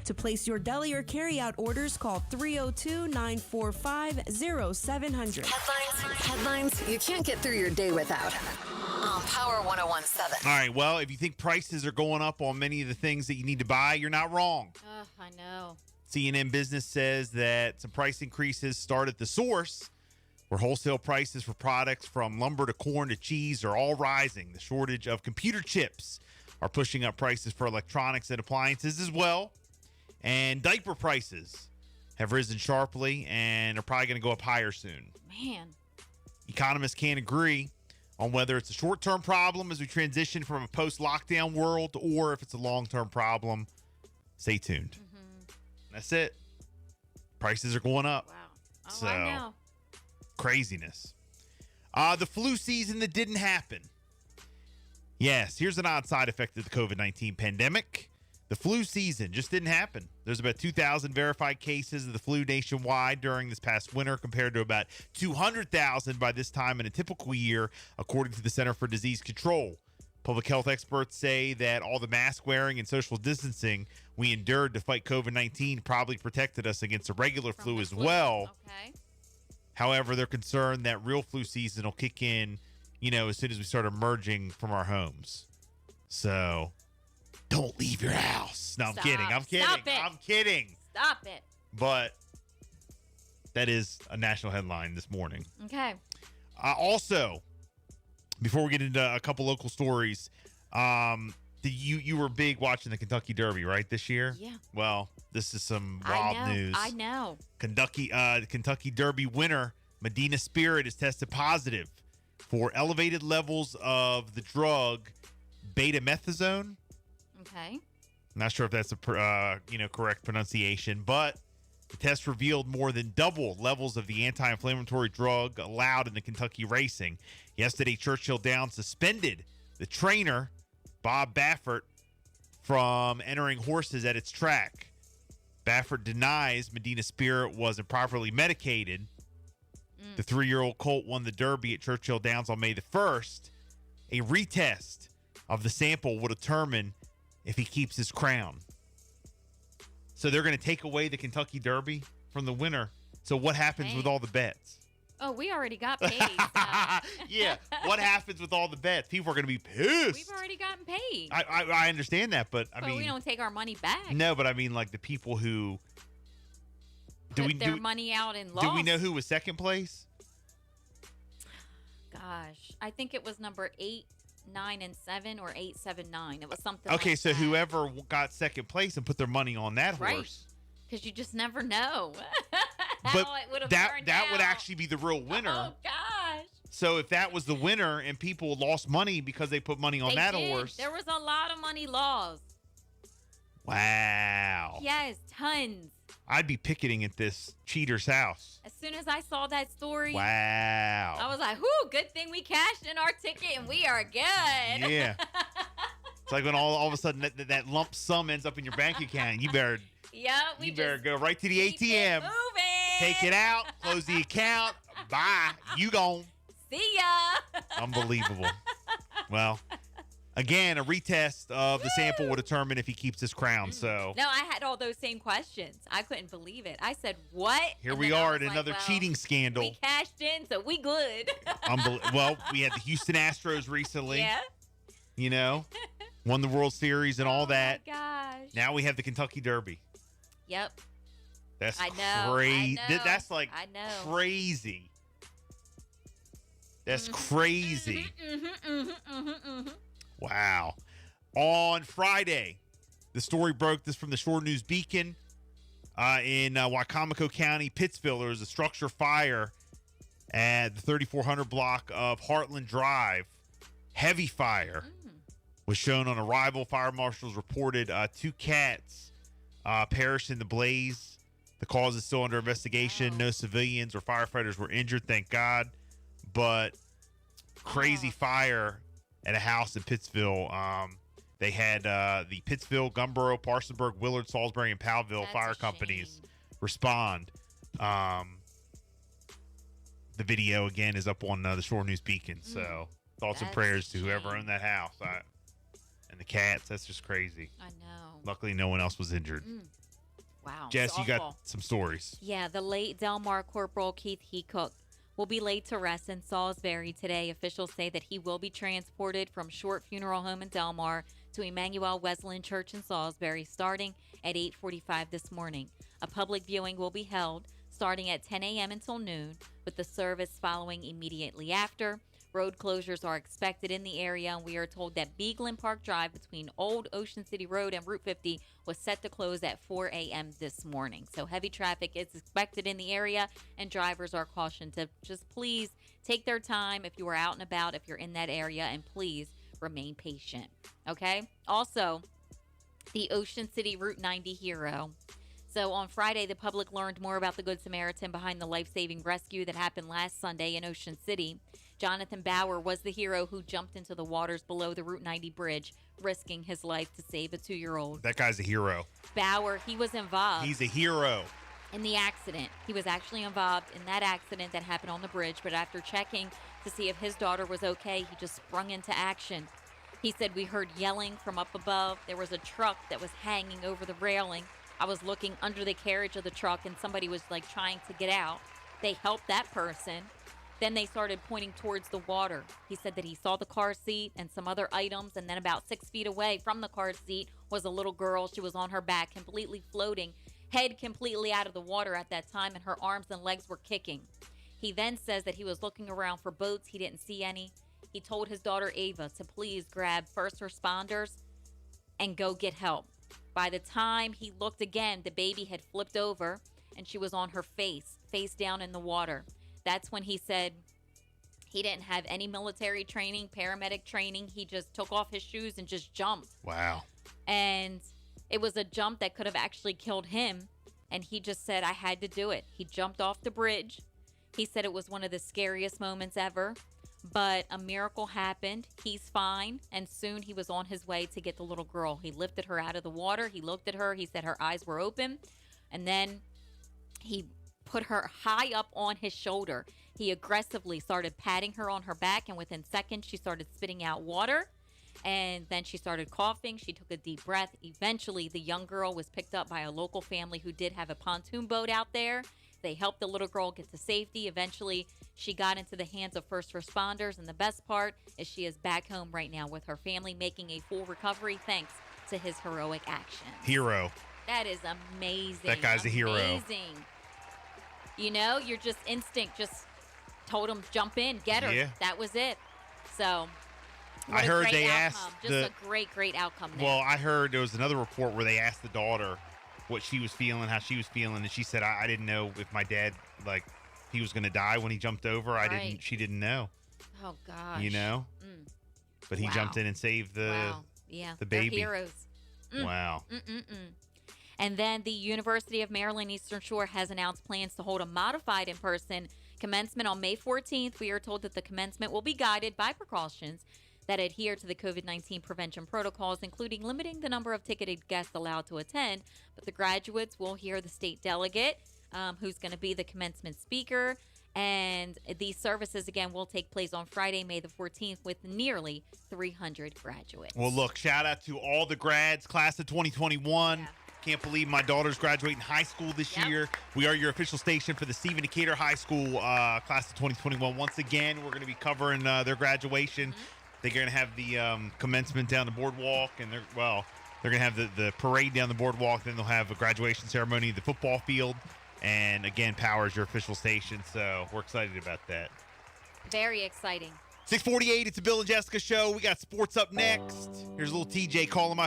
To place your deli or carryout orders, call 302-945-0700. Headlines you can't get through your day without. On Power 101.7. All right, well, if you think prices are going up on many of the things that you need to buy, you're not wrong. I know. CNN Business says that some price increases start at the source, where wholesale prices for products from lumber to corn to cheese are all rising. The shortage of computer chips are pushing up prices for electronics and appliances as well. And diaper prices have risen sharply and are probably going to go up higher soon. Man. Economists can't agree on whether it's a short-term problem as we transition from a post-lockdown world or if it's a long-term problem. Stay tuned. Mm-hmm. That's it. Prices are going up. Wow. Oh, so, I know. Craziness. The flu season that didn't happen. Yes, here's an odd side effect of the COVID-19 pandemic. The flu season just didn't happen. There's about 2,000 verified cases of the flu nationwide during this past winter compared to about 200,000 by this time in a typical year, according to the Center for Disease Control. Public health experts say that all the mask wearing and social distancing we endured to fight COVID-19 probably protected us against the regular flu as well. Okay. However, they're concerned that real flu season will kick in, as soon as we start emerging from our homes. So don't leave your house. No, I'm kidding. I'm kidding. Stop it. But that is a national headline this morning. Okay. Also, before we get into a couple local stories, you were big watching the Kentucky Derby, right, this year? Yeah. Well, this is some wild news. I know. Kentucky Derby winner Medina Spirit is tested positive for elevated levels of the drug betamethasone. Okay. Not sure if that's a correct pronunciation, but the test revealed more than double levels of the anti-inflammatory drug allowed in the Kentucky racing. Yesterday, Churchill Downs suspended the trainer, Bob Baffert, from entering horses at its track. Baffert denies Medina Spirit was improperly medicated. The 3-year-old colt won the Derby at Churchill Downs on May the 1st. A retest of the sample will determine if he keeps his crown. So they're going to take away the Kentucky Derby from the winner. So what happens with all the bets? Oh, we already got paid. Yeah. What happens with all the bets? People are going to be pissed. We've already gotten paid. I understand that, but I mean, we don't take our money back. No, but I mean, like the people who put their money out and lost. Do we know who was second place? Gosh, I think it was number 8, 9, and 7, or 8, 7, 9. It was something. Okay, like so that. Whoever got second place and put their money on that right. horse. Because you just never know. But it would have that would actually be the real winner. Oh gosh. So if that was the winner and people lost money because they put money on that horse. There was a lot of money lost. Wow. Yes, tons. I'd be picketing at this cheater's house. As soon as I saw that story. Wow. I was like, whoo, good thing we cashed in our ticket and we are good. Yeah. It's like when all of a sudden that lump sum ends up in your bank account. You better go right to the ATM. Take it out, close the account. Bye. You gone. See ya. Unbelievable. Well, again, a retest of the sample will determine if he keeps his crown. So no, I had all those same questions. I couldn't believe it. I said, what? Here we are at another cheating scandal. We cashed in, so we good. Well, we had the Houston Astros recently. Yeah. Won the World Series and all that. Oh, my gosh. Now we have the Kentucky Derby. Yep. That's crazy. That's like crazy. That's crazy. Wow. On Friday, the story broke this from the Shore News Beacon in Wicomico County, Pittsville. There was a structure fire at the 3400 block of Heartland Drive. Heavy fire was shown on arrival. Fire marshals reported 2 cats perished in the blaze. The cause is still under investigation. No civilians or firefighters were injured, thank God. But crazy fire at a house in Pittsville. They had the Pittsville, Gumboro, Parsonsburg, Willard, Salisbury, and Powellville fire companies respond. The video, again, is up on the Shore News Beacon. So thoughts and prayers to whoever owned that house. And the cats, that's just crazy. I know. Luckily, no one else was injured. Wow. Jess, it's you got awful. some stories. Yeah, the late Delmar Corporal Keith Heacook will be laid to rest in Salisbury today. Officials say that he will be transported from Short Funeral Home in Delmar to Emmanuel Wesleyan Church in Salisbury starting at 8:45 this morning. A public viewing will be held starting at 10 a.m. until noon, with the service following immediately after. Road closures are expected in the area, and we are told that Beaglin Park Drive between Old Ocean City Road and Route 50 was set to close at 4 a.m. this morning. So heavy traffic is expected in the area, and drivers are cautioned to just please take their time if you are out and about, if you're in that area, and please remain patient. Okay? Also, the Ocean City Route 90 hero. So on Friday, the public learned more about the Good Samaritan behind the life-saving rescue that happened last Sunday in Ocean City. Jonathan Bauer was the hero who jumped into the waters below the Route 90 bridge, risking his life to save a 2-year-old. That guy's a hero. Bauer, he was involved He's a hero. in the accident. He was actually involved in that accident that happened on the bridge, but after checking to see if his daughter was okay, he just sprung into action. He said, "We heard yelling from up above. There was a truck that was hanging over the railing. I was looking under the carriage of the truck, and somebody was like trying to get out. They helped that person. Then they started pointing towards the water. He said that he saw the car seat and some other items, and then about 6 feet away from the car seat was a little girl. She was on her back, completely floating, head completely out of the water at that time, and her arms and legs were kicking. He then says that he was looking around for boats. He didn't see any. He told his daughter Ava to please grab first responders and go get help. By the time he looked again, the baby had flipped over, and she was on her face down in the water. That's when he said he didn't have any military training, paramedic training. He just took off his shoes and just jumped. Wow. And it was a jump that could have actually killed him. And he just said, I had to do it. He jumped off the bridge. He said it was one of the scariest moments ever. But a miracle happened. He's fine. And soon he was on his way to get the little girl. He lifted her out of the water. He looked at her. He said her eyes were open. And then he put her high up on his shoulder. He aggressively started patting her on her back, and within seconds she started spitting out water, and then she started coughing. She took a deep breath. Eventually the young girl was picked up by a local family who did have a pontoon boat out there. They helped the little girl get to safety. Eventually she got into the hands of first responders, and the best part is she is back home right now with her family, making a full recovery thanks to his heroic action. Hero. That is amazing. That guy's a hero. Amazing. You know, your just instinct just told him jump in, get her. Yeah. That was it. So I heard they asked just a great outcome there. Well, I heard there was another report where they asked the daughter what she was feeling, how she was feeling, and she said, I didn't know if my dad, like, he was going to die when he jumped over. Right. She didn't know. Oh gosh. You know? But he jumped in and saved the the baby. They're heroes. Wow. And then the University of Maryland Eastern Shore has announced plans to hold a modified in-person commencement on May 14th. We are told that the commencement will be guided by precautions that adhere to the COVID-19 prevention protocols, including limiting the number of ticketed guests allowed to attend. But the graduates will hear the state delegate, who's going to be the commencement speaker. And these services, again, will take place on Friday, May the 14th, with nearly 300 graduates. Well, look, shout out to all the grads, class of 2021. Yeah. Can't believe my daughter's graduating high school this year. We are your official station for the Stephen Decatur High School class of 2021. Once again, we're going to be covering their graduation. They're going to have the commencement down the boardwalk, and they're going to have the parade down the boardwalk. Then they'll have a graduation ceremony at the football field. And again, Power is your official station, so we're excited about that. Very exciting. 6:48, it's a Bill and Jessica show. We got sports up next. Here's a little TJ calling my